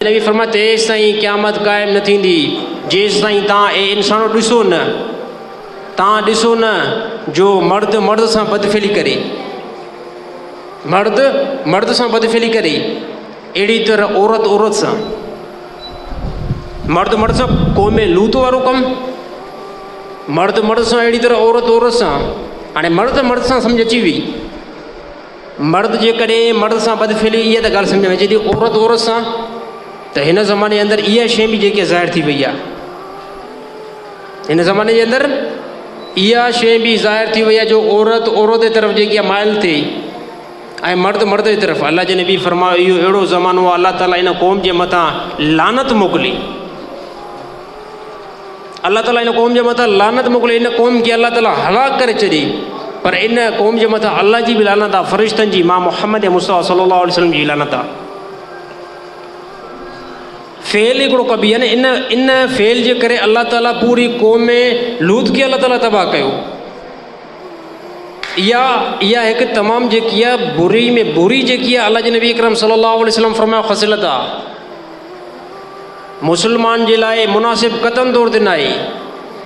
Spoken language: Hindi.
नबी फरमाते तेस ताईं क़यामत क़ाइम न थींदी जेसि ताईं तव्हां इंसानो ॾिसो न, तव्हां ॾिसो न जो मर्द मर्द सां बदफ़ेली करे, मर्द मर्द सां बदफ़ेली करे, अहिड़ी तरह औरत औरत सां, मर्द मर्द सां क़ौम लूत वारो कमु, मर्द मर्द सां अहिड़ी तरह औरत औरत सां। हाणे मर्द मर्द सां सम्झ अची वई, मर्द जेकॾहिं मर्द सां बदफ़ेली, इहा त ॻाल्हि सम्झ में अचे थी। औरत औरत सां त हिन ज़माने जे अंदरि इहा शइ बि जेकी ज़ाहिर थी वई आहे, हिन ज़माने जे अंदरि इहा शइ बि ज़ाहिर थी वई आहे जो औरत औरत जे तरफ़ जेकी आहे माइल थिए ऐं मर्द मर्द जे तरफ़। अलाह जे नबी फरमायो इहो अहिड़ो ज़मानो आहे, अलाह ताला इन क़ौम जे मथां लानत मोकिली, अलाह ताला इन क़ौम जे मथां लानत मोकिली, इन क़ौम खे अलाह ताला हलाक करे छॾी। पर इन क़ौम जे मथां अलाह जी बि लानत आहे, फ़रिश्तनि जी, मां मुहम्मद मुस्तफ़ा सल्लल्लाहु अलैहि वसल्लम जी लानत आहे। फेल हिकिड़ो कबी आहे न, इन फेल जे करे अलाह ताला पूरी क़ौम में लूत खे अलाह ताला तबाह कयो। इहा हिकु तमामु जेकी आहे बुरी में बुरी जेकी आहे, अलाह जे नबी अकरम सल्लल्लाहु अलैहि वसल्लम फरमायो ख़सलत आहे, मुस्लमान जे लाइ मुनासिब क़तन तौर ते न आहे।